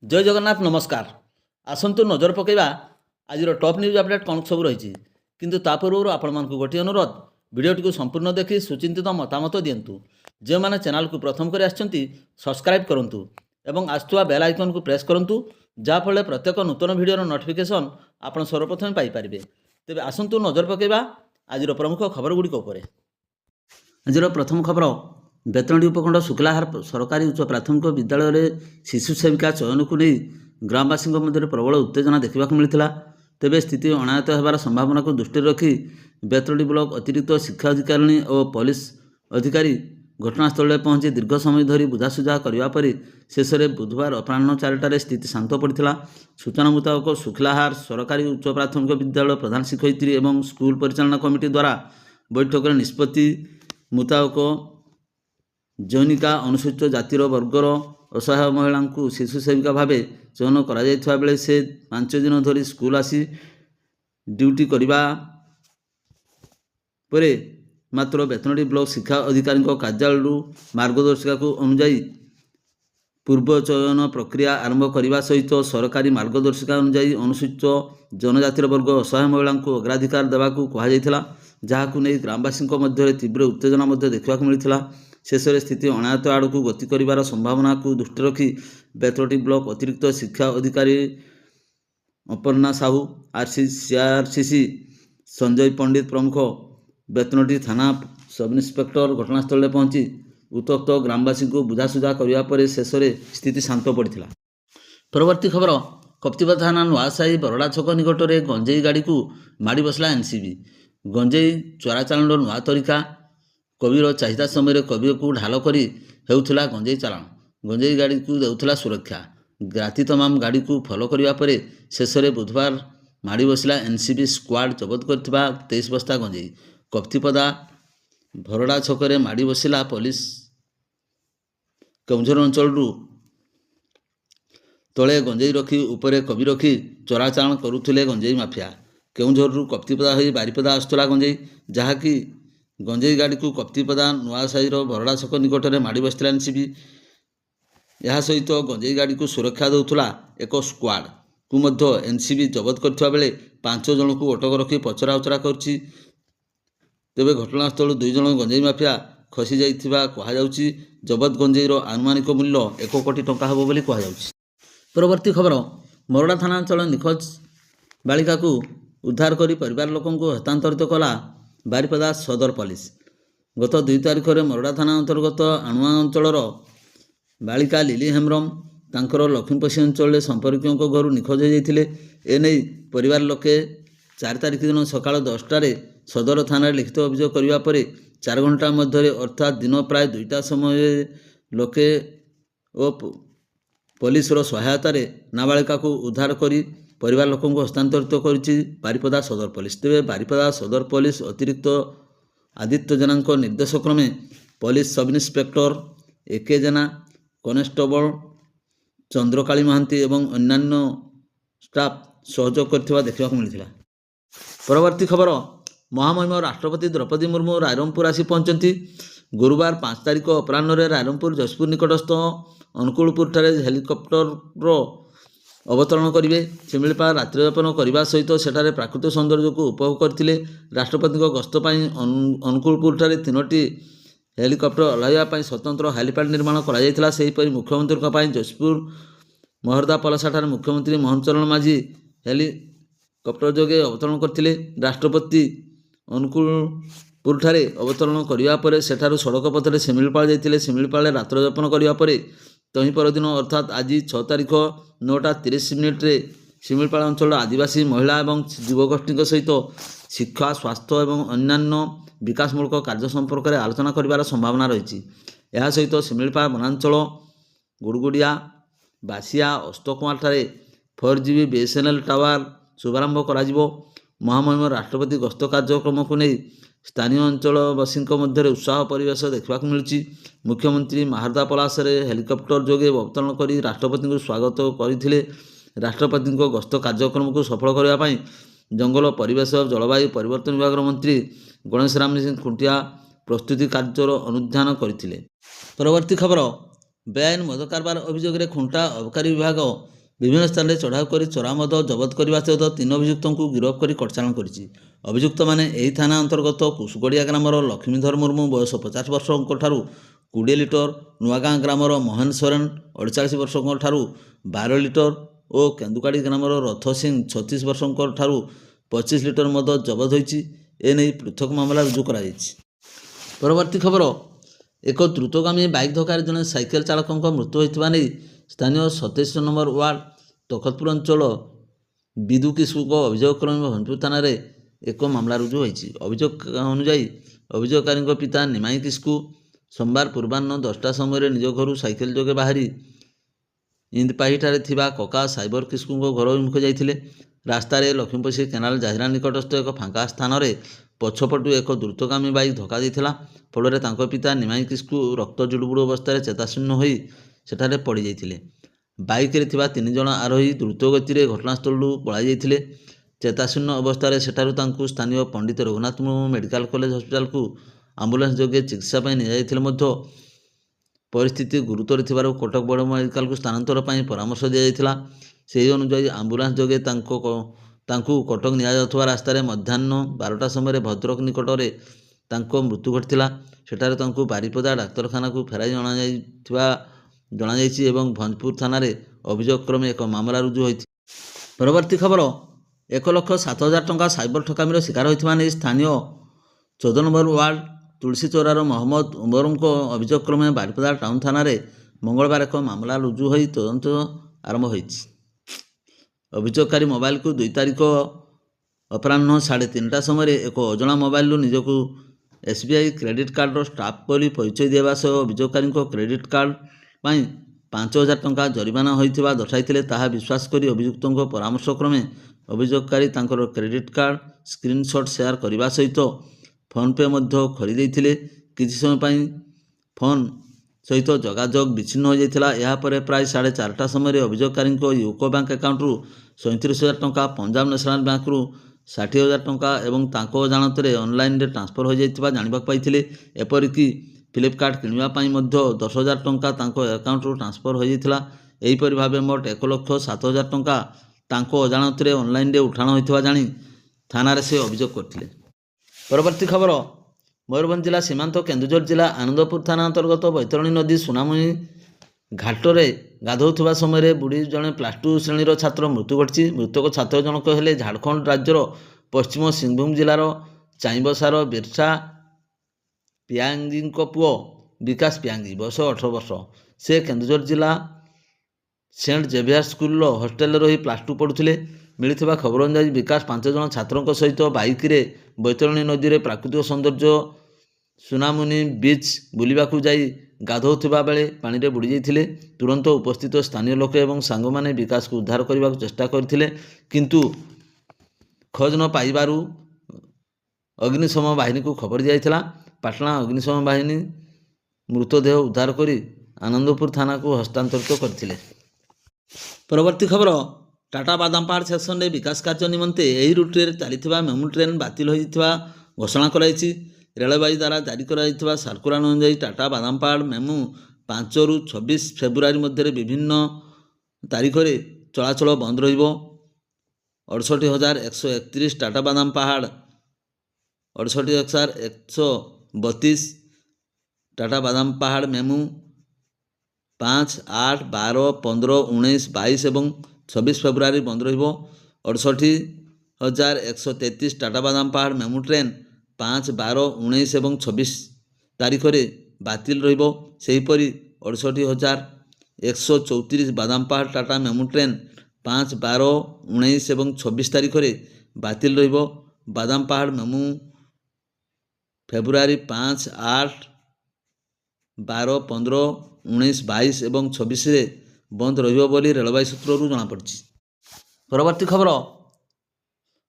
जय जगन्नाथ नमस्कार। आसतु नजर पकईवा आज टॉप न्यूज अपडेट कौन सब रही किंतु ता पूर्व आपण मानक गोटे अनुरोध भिडियोटी संपूर्ण देखि सुचिंतित मतामत दिंतु। जो मैंने चैनल को प्रथम कर सब्सक्राइब करूँ एवं आसुवा बेल आइकन को प्रेस करूँ जहाँफल प्रत्येक नूतन भिडियोर नोटिफिकेशन आप सर्वप्रथम पाइपर। तेज आसतु नजर पकईवा आज प्रमुख खबर गुड़िक आज प्रथम खबर बेतनटी उपखंड शुक्लाहार सरकारी उच्च प्राथमिक विद्यालय शिशु सेविका चयन को नहीं ग्रामवासी मध्य प्रबल उत्तेजना देखा मिलता। तेबे स्थिति अनायत होबार संभावना को दृष्टि रखी बेतनटी ब्लॉक अतिरिक्त शिक्षा अधिकारी और पुलिस अधिकारी घटनास्थल में पहुंची दीर्घ समय धरी बुझासुझा करने पर शेष में बुधवार अपराह 4टार स्थिति शांत पड़ा। सूचना मुताबक शुक्लाहार सरकारी उच्च प्राथमिक विद्यालय प्रधान शिक्षयित्री और स्कूल परिचालना कमिटी द्वारा बैठक निष्पत्ति मुताबक जैनिका अनुसूचित जातिर वर्गर असहाय महिला को शिशु सेविका भाव चयन करा बेले से 5 दिन धरी स्कूल आसी ड्यूटी करने पर मात्र बेतनटी ब्लॉक शिक्षा अधिकारी कार्यालय मार्गदर्शिका को अनुजाई पूर्व चयन प्रक्रिया आरंभ करने सहित सरकारी मार्गदर्शिका अनुजाई अनुसूचित जनजातिर वर्ग असहाय महिला को अग्राधिकार देवा कहुला। जहां नहीं ग्रामवासी मध्य तीव्र उत्तेजना देखा मिलता। शेष में स्थिति अनायत आड़ को गति कर संभावना को दृष्टि रखी बेतनटी ब्लॉक अतिरिक्त शिक्षा अधिकारी अपर्णा साहू सीआरसीसी संजय पंडित प्रमुख बेतनटी थाना सब इन्स्पेक्टर घटनास्थल में पहुंची उत्तक्त ग्रामवासी को बुझासुझा करने पर शेष में स्थिति शांत पड़ा। परवर्ती खबर कप्तिपदा थाना नुआसाही बरड़ा छक निकट में गंजेई गाड़ी को माड़ी बसला एनसीबी। गंजेई चोरा चालाण नुआ तरीका कविर चाहिदा समय कवि को ढाल कर होउथला गंजेई चालाण। गंजेई गाड़ी को देउथला सुरक्षा। राति तमाम गाड़ी को फॉलो करने पर शेष में बुधवार माड़ी बसला एनसीबी स्क्वाड जबत करथिबा 23 बस्ता गंजेई। कप्तिपदा भरड़ा छकरे माड़ी बसला पुलिस केउझर अंचल तले गंजेई रखी उपरे कवि रखी चोरा चालाण करुथिले गंजेई माफिया। केउझर कप्तिपदा हो बारिपदा आसुला गंजेई जहाँकि गंजेई गाड़ी को कप्तिपदा नुआसाही बरड़ा छक निकट में माड़ी बसला एनसीबी। यह सहित गंजेई गाड़ी को सुरक्षा देउथला एक स्क्वाड को मध्य एनसीबी जबत करथिबा बेले 5 जन को अटक रखी पचरा उचरा करछि। तेबे घटनास्थल 2 जन गंजेई माफिया खसी जाइथिबा कहुछि। जबत गंजेईर आनुमानिक मूल्य 1 कोटी टंका हेबो बोली कहुछि। परवर्ती खबर मरड़ा थाना अंचल निखोज बालिका को उद्धार करी परिवार लोकों को हस्तांतरित कला बारिपदा सदर पुलिस। गत 2 तारिख में मरड़ा थाना अंतर्गत आणुआ अंचलर बालिका लिली हेम्ब्रम तांकर लक्ष्मीपशी अंचल संपर्कियों घर निखोज हो जाते। एने परिवार लोके 4 तारिख दिन सकाल 10टार सदर थाना लिखित अभियोग करने पर 4 घंटा मध्य अर्थात दिन प्राय 2टा समय लोके और पुलिस सहायतार नाबालिका को उद्धार करी परिवार लोकों को हस्तांतरित करिछि बारिपदा सदर पुलिस। तेज बारिपदा सदर पुलिस अतिरिक्त आदित्य जेना निर्देश क्रमे पुलिस सब इन्स्पेक्टर एके जेना कनेस्टेबल चंद्रकाली महांती एवं अन्यान्य स्टाफ सहयोग करथिबा देखा मिलता। परवर्ती खबर महामहिम राष्ट्रपति द्रौपदी मुर्मू रायरंगपुर आसी पहुंचती। गुरुवार 5 तारिख अपराह रायरंगपुर जशपुर निकटस्थ अनुकूलपुर ठारे हेलिकप्टर अवतरण करेंगे। शिमिलीपाल रात्रियापन करने सहित सेठारे प्राकृतिक सौंदर्य को उपभोग करते। राष्ट्रपति गस्त अनुकूलपुर ठारे 3टी हेलिकप्टर ओह्लैवाई स्वतंत्र हेलीपैड निर्माण करा। सेहीपरि मुख्यमंत्री जशपुर महर्दा पलसाठार मुख्यमंत्री मोहन चरण माझी हेलिकप्टर जोगे अवतरण करते। राष्ट्रपति अनुकूलपुर ठारे अवतरण करने पर सेठारु सड़क पथरे शिमिलीपाल जाइतिले। शिमिलीपाल रात्रियापन करने पर तही परदिन अर्थात आज 6 तारिख 9:30 शिमिलीपाल अंचल आदिवासी महिला और युवगोष्ठी सहित शिक्षा स्वास्थ्य और अन्यान्य विकासमूलक कार्य संपर्क में आलोचना कर संभावना रही। यह सहित शिमिलीपाल वनांचल गुड़गुड़िया बासिया अस्तकुमार ठारे 4GB बीएसएनएल टावर शुभारंभ करा। महामहिम राष्ट्रपति गस्त कार्यक्रम को नहीं स्थानीय अंचलवासी मध्य उत्साह परिवेश देखा मिली। मुख्यमंत्री महारदा पलासरे हेलिकप्टर जोगे अवतरण कर राष्ट्रपति को स्वागत करते। राष्ट्रपति गस्त कार्यक्रम को सफल करने जंगल परिवेश और जलवायु परिवर्तन विभाग मंत्री गणेश राम सिंह खुंटिया प्रस्तुति कार्यर अनुध्यान करते। परवर्ती खबर ବେଆଇନ ମଦ କାରବାର ଅଭିଯୋଗରେ ଖୁଣ୍ଟା ଅବକାରୀ ବିଭାଗ ବିଭିନ୍ନ ସ୍ଥାନରେ ଚଢ଼ାଉ କରି ଚୋରା ମଦ ଜବତ କରିବା ସହିତ 3 ଅଭିଯୁକ୍ତଙ୍କୁ ଗିରଫ କରି କଟଚାଲାଣ କରିଛି। ଅଭିଯୁକ୍ତମାନେ ଏହି ଥାନା ଅନ୍ତର୍ଗତ କୁସୁଗଡ଼ିଆ ଗ୍ରାମର ଲକ୍ଷ୍ମୀଧର ମୁର୍ମୁ ବୟସ 50 ବର୍ଷଙ୍କଠାରୁ 20 ଲିଟର, ନୂଆଗାଁ ଗ୍ରାମର ମହେନ ସୋରେନ 48 ବର୍ଷଙ୍କଠାରୁ 12 ଲିଟର ଓ କେନ୍ଦୁକାଡ଼ି ଗ୍ରାମର ରଥ ସିଂ 36 ବର୍ଷଙ୍କଠାରୁ 25 ଲିଟର ମଦ ଜବତ ହୋଇଛି। ଏନେଇ ପୃଥକ ମାମଲା ରୁଜୁ କରାଯାଇଛି। ପରବର୍ତ୍ତୀ ଖବର, ଏକ ଦ୍ରୁତଗାମୀ ବାଇକ୍ ଧକ୍କାରେ ଜଣେ ସାଇକେଲ ଚାଳକଙ୍କ ମୃତ୍ୟୁ ହୋଇଥିବା ନେଇ ସ୍ଥାନୀୟ 27 ନମ୍ବର ୱାର୍ଡ ତଖତପୁର ଅଞ୍ଚଳ ବିଦୁ କିସ୍କୁଙ୍କ ଅଭିଯୋଗ କ୍ରମେ ଭଞ୍ଜପୁର ଥାନାରେ ଏକ ମାମଲା ରୁଜୁ ହୋଇଛି। ଅଭିଯୋଗ ଅନୁଯାୟୀ ଅଭିଯୋଗକାରୀଙ୍କ ପିତା ନିମାଇଁ କିସ୍କୁ ସୋମବାର ପୂର୍ବାହ୍ନ 10ଟା ସମୟରେ ନିଜ ଘରୁ ସାଇକେଲ ଯୋଗେ ବାହାରି ଇନ୍ଦପାହିଠାରେ ଥିବା କକା ସାଇବର କିସ୍କୁଙ୍କ ଘର ଅଭିମୁଖେ ଯାଇଥିଲେ। ରାସ୍ତାରେ ଲକ୍ଷ୍ମୀପୋଷି କେନାଲ ଜାହିରା ନିକଟସ୍ଥ ଏକ ଫାଙ୍କା ସ୍ଥାନରେ ପଛପଟୁ ଏକ ଦ୍ରୁତଗାମୀ ବାଇକ୍ ଧକ୍କା ଦେଇଥିଲା। ଫଳରେ ତାଙ୍କ ପିତା ନିମାଇଁ କିସ୍କୁ ରକ୍ତ ଜୁଡ଼ୁବୁଡ଼ୁ ଅବସ୍ଥାରେ ଚେତାଶୂନ୍ୟ ହୋଇ ସେଠାରେ ପଡ଼ିଯାଇଥିଲେ। ବାଇକ୍ରେ ଥିବା 3 ଜଣ ଆରୋହୀ ଦ୍ରୁତ ଗତିରେ ଘଟଣାସ୍ଥଳରୁ ପଳାଇ ଯାଇଥିଲେ। ଚେତାଶୂନ୍ୟ ଅବସ୍ଥାରେ ସେଠାରୁ ତାଙ୍କୁ ସ୍ଥାନୀୟ ପଣ୍ଡିତ ରଘୁନାଥ ମୁର୍ମୁ ମେଡ଼ିକାଲ କଲେଜ ହସ୍ପିଟାଲକୁ ଆମ୍ବୁଲାନ୍ସ ଯୋଗେ ଚିକିତ୍ସା ପାଇଁ ନିଆଯାଇଥିଲେ ମଧ୍ୟ ପରିସ୍ଥିତି ଗୁରୁତର ଥିବାରୁ କଟକ ବଡ଼ ମେଡ଼ିକାଲକୁ ସ୍ଥାନାନ୍ତର ପାଇଁ ପରାମର୍ଶ ଦିଆଯାଇଥିଲା। ସେହି ଅନୁଯାୟୀ ଆମ୍ବୁଲାନ୍ସ ଯୋଗେ ତାଙ୍କୁ କଟକ ନିଆଯାଉଥିବା ରାସ୍ତାରେ ମଧ୍ୟାହ୍ନ 12ଟା ସମୟରେ ଭଦ୍ରକ ନିକଟରେ ତାଙ୍କ ମୃତ୍ୟୁ ଘଟିଥିଲା। ସେଠାରେ ତାଙ୍କୁ ବାରିପଦା ଡାକ୍ତରଖାନାକୁ ଫେରାଇ ଜଣାଯାଇଛି ଏବଂ ଭଞ୍ଜପୁର ଥାନାରେ ଅଭିଯୋଗ କ୍ରମେ ଏକ ମାମଲା ରୁଜୁ ହୋଇଛି। ପରବର୍ତ୍ତୀ ଖବର, 1,07,000 ଟଙ୍କା ସାଇବର ଠକାମିର ଶିକାର ହୋଇଥିବା ନେଇ ସ୍ଥାନୀୟ 14 ନମ୍ବର ୱାର୍ଡ ତୁଳସୀ ଚୌରାର ମହମ୍ମଦ ଉମରଙ୍କ ଅଭିଯୋଗ କ୍ରମେ ବାରିପଦା ଟାଉନ ଥାନାରେ ମଙ୍ଗଳବାର ଏକ ମାମଲା ରୁଜୁ ହୋଇ ତଦନ୍ତ ଆରମ୍ଭ ହୋଇଛି। ଅଭିଯୋଗକାରୀ ମୋବାଇଲକୁ 2 ତାରିଖ ଅପରାହ୍ନ 3:30ଟା ସମୟରେ ଏକ ଅଜଣା ମୋବାଇଲରୁ ନିଜକୁ SBI କ୍ରେଡିଟ୍ କାର୍ଡର ଷ୍ଟାଫ୍ ବୋଲି ପରିଚୟ ଦେବା ସହ ଅଭିଯୋଗକାରୀଙ୍କ କ୍ରେଡିଟ୍ କାର୍ଡ ପାଇଁ 5,000 ଟଙ୍କା ଜରିମାନା ହୋଇଥିବା ଦର୍ଶାଇଥିଲେ। ତାହା ବିଶ୍ୱାସ କରି ଅଭିଯୁକ୍ତଙ୍କ ପରାମର୍ଶ କ୍ରମେ ଅଭିଯୋଗକାରୀ ତାଙ୍କର କ୍ରେଡିଟ୍ କାର୍ଡ ସ୍କ୍ରିନଶଟ୍ ସେୟାର କରିବା ସହିତ ଫୋନ୍ ପେ ମଧ୍ୟ ଖୋଲିଦେଇଥିଲେ। କିଛି ସମୟ ପାଇଁ ଫୋନ୍ ସହିତ ଯୋଗାଯୋଗ ବିଚ୍ଛିନ୍ନ ହୋଇଯାଇଥିଲା। ଏହାପରେ ପ୍ରାୟ 4:30ଟା ସମୟରେ ଅଭିଯୋଗକାରୀଙ୍କ ୟୁକୋ ବ୍ୟାଙ୍କ ଆକାଉଣ୍ଟରୁ 37,000 ଟଙ୍କା, ପଞ୍ଜାବ ନ୍ୟାସନାଲ ବ୍ୟାଙ୍କରୁ 60,000 ଟଙ୍କା ଏବଂ ତାଙ୍କ ଅଜାଣତରେ ଅନଲାଇନରେ ଟ୍ରାନ୍ସଫର ହୋଇଯାଇଥିବା ଜାଣିବାକୁ ପାଇଥିଲେ। ଏପରିକି ଫ୍ଲିପକାର୍ଟ କିଣିବା ପାଇଁ ମଧ୍ୟ 10,000 ଟଙ୍କା ତାଙ୍କ ଆକାଉଣ୍ଟରୁ ଟ୍ରାନ୍ସଫର ହୋଇଯାଇଥିଲା। ଏହିପରି ଭାବେ ମୋଟ 1,07,000 ଟଙ୍କା ତାଙ୍କ ଅଜାଣତରେ ଅନଲାଇନରେ ଉଠାଣ ହୋଇଥିବା ଜାଣି ଥାନାରେ ସେ ଅଭିଯୋଗ କରିଥିଲେ। ପରବର୍ତ୍ତୀ ଖବର, ମୟୂରଭଞ୍ଜ ଜିଲ୍ଲା ସୀମାନ୍ତ କେନ୍ଦୁଝର ଜିଲ୍ଲା ଆନନ୍ଦପୁର ଥାନା ଅନ୍ତର୍ଗତ ବୈତରଣୀ ନଦୀ ସୁନାମୁହିଁ ଘାଟରେ ଗାଧୋଉଥିବା ସମୟରେ ବୁଡ଼ି ଜଣେ +2 ଶ୍ରେଣୀର ଛାତ୍ର ମୃତ୍ୟୁ ଘଟିଛି। ମୃତକ ଛାତ୍ର ଜଣକ ହେଲେ ଝାଡ଼ଖଣ୍ଡ ରାଜ୍ୟର ପଶ୍ଚିମ ସିଂଭୂମ ଜିଲ୍ଲାର ଚାଇଁବସାର ବିର୍ସା ପିଆଙ୍ଗିଙ୍କ ପୁଅ ବିକାଶ ପିଆଙ୍ଗି, ବୟସ 18 ବର୍ଷ। ସେ କେନ୍ଦୁଝର ଜିଲ୍ଲା ସେଣ୍ଟ ଜେଭିୟର ସ୍କୁଲର ହଷ୍ଟେଲରେ ରହି +2 ପଢ଼ୁଥିଲେ। ମିଳିଥିବା ଖବର ଅନୁଯାୟୀ ବିକାଶ 5 ଜଣ ଛାତ୍ରଙ୍କ ସହିତ ବାଇକରେ ବୈତରଣୀ ନଦୀରେ ପ୍ରାକୃତିକ ସୌନ୍ଦର୍ଯ୍ୟ ସୁନାମୁନି ବିଚ୍ ବୁଲିବାକୁ ଯାଇ ଗାଧୋଉଥିବା ବେଳେ ପାଣିରେ ବୁଡ଼ି ଯାଇଥିଲେ। ତୁରନ୍ତ ଉପସ୍ଥିତ ସ୍ଥାନୀୟ ଲୋକ ଏବଂ ସାଙ୍ଗମାନେ ବିକାଶକୁ ଉଦ୍ଧାର କରିବାକୁ ଚେଷ୍ଟା କରିଥିଲେ, କିନ୍ତୁ ଖୋଜ ନ ପାଇବାରୁ ଅଗ୍ନିଶମ ବାହିନୀକୁ ଖବର ଦିଆଯାଇଥିଲା। ପାଟଣା ଅଗ୍ନିଶମ ବାହିନୀ ମୃତଦେହ ଉଦ୍ଧାର କରି ଆନନ୍ଦପୁର ଥାନାକୁ ହସ୍ତାନ୍ତରିତ କରିଥିଲେ। ପରବର୍ତ୍ତୀ ଖବର, ଟାଟା ବାଦାମପାହାଡ଼ ସେକ୍ସନରେ ବିକାଶ କାର୍ଯ୍ୟ ନିମନ୍ତେ ଏହି ରୁଟ୍ରେ ଚାଲିଥିବା ମେମୁ ଟ୍ରେନ୍ ବାତିଲ ହୋଇଥିବା ଘୋଷଣା କରାଯାଇଛି। ରେଳବାଇ ଦ୍ୱାରା ଜାରି କରାଯାଇଥିବା ସାର୍କୁଲାର ଅନୁଯାୟୀ ଟାଟା ବାଦାମପାହାଡ଼ ମେମୁ 5ରୁ 26 ଫେବୃଆରୀ ମଧ୍ୟରେ ବିଭିନ୍ନ ତାରିଖରେ ଚଳାଚଳ ବନ୍ଦ ରହିବ। 68,131 ଟାଟା ବାଦାମପାହାଡ଼, 68,132 ଟାଟା ବାଦାମପାହାଡ଼ ମେମୁ 5, 8, 12, 15, 19, 22 ଏବଂ 26 ଫେବୃଆରୀ ବନ୍ଦ ରହିବ। 68,133 ଟାଟା ବାଦାମପାହାଡ଼ ମେମୁ ଟ୍ରେନ୍ 5, 12, 19 ଏବଂ 26 ତାରିଖରେ ବାତିଲ ରହିବ। ସେହିପରି 68,134 ବାଦାମପାହାଡ଼ ଟାଟା ମେମୁ ଟ୍ରେନ୍ 5, 12, 19 ଏବଂ 26 ତାରିଖରେ ବାତିଲ ରହିବ। ବାଦାମପାହାଡ଼ ମେମୁ ଫେବୃଆରୀ 5, 8, 12, 15, 19, 22 ଏବଂ 26ରେ ବନ୍ଦ ରହିବ ବୋଲି ରେଳବାଇ ସୂତ୍ରରୁ ଜଣାପଡ଼ିଛି। ପରବର୍ତ୍ତୀ ଖବର,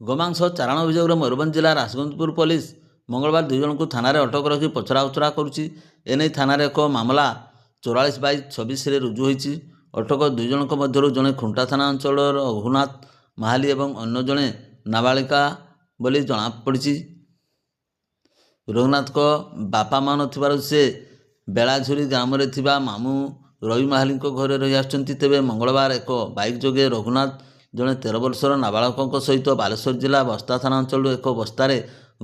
ଗୋମାଂସ ଚାଲାଣ ଅଭିଯୋଗରେ ମୟୂରଭଞ୍ଜ ଜିଲ୍ଲା ରାଜଗଞ୍ଜପୁର ପୋଲିସ ମଙ୍ଗଳବାର 2 ଜଣଙ୍କୁ ଥାନାରେ ଅଟକ ରଖି ପଚରାଉଚରା କରୁଛି। ଏନେଇ ଥାନାରେ ଏକ ମାମଲା 44/26ରେ ରୁଜୁ ହୋଇଛି। ଅଟକ 2 ଜଣଙ୍କ ମଧ୍ୟରୁ ଜଣେ ଖୁଣ୍ଟା ଥାନା ଅଞ୍ଚଳର ରଘୁନାଥ ମାହାଲି ଏବଂ ଅନ୍ୟ ଜଣେ ନାବାଳିକା ବୋଲି ଜଣାପଡ଼ିଛି। ରଘୁନାଥଙ୍କ ବାପା ମା ନଥିବାରୁ ସେ ବେଳାଝୁରି ଗ୍ରାମରେ ଥିବା ମାମୁଁ ରବି ମାହାଲିଙ୍କ ଘରେ ରହି ଆସୁଛନ୍ତି। ତେବେ ମଙ୍ଗଳବାର ଏକ ବାଇକ୍ ଯୋଗେ ରଘୁନାଥ ଜଣେ 13 ବର୍ଷର ନାବାଳକଙ୍କ ସହିତ ବାଲେଶ୍ୱର ଜିଲ୍ଲା ବସ୍ତା ଥାନା ଅଞ୍ଚଳରୁ ଏକ ବସ୍ତାରେ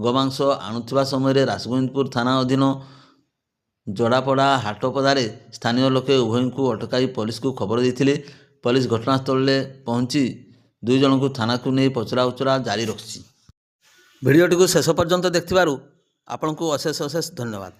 ଗୋମାଂସ ଆଣୁଥିବା ସମୟରେ ରାସଗୋବିନ୍ଦପୁର ଥାନା ଅଧୀନ ଜଡ଼ାପଡ଼ା ହାଟପଦାରେ ସ୍ଥାନୀୟ ଲୋକେ ଉଭୟଙ୍କୁ ଅଟକାଇ ପୋଲିସକୁ ଖବର ଦେଇଥିଲେ। ପୋଲିସ ଘଟଣାସ୍ଥଳରେ ପହଞ୍ଚି 2 ଜଣଙ୍କୁ ଥାନାକୁ ନେଇ ପଚରାଉଚରା ଜାରି ରଖିଛି। ଭିଡ଼ିଓଟିକୁ ଶେଷ ପର୍ଯ୍ୟନ୍ତ ଦେଖିଥିବାରୁ ଆପଣଙ୍କୁ ଅଶେଷ ଧନ୍ୟବାଦ।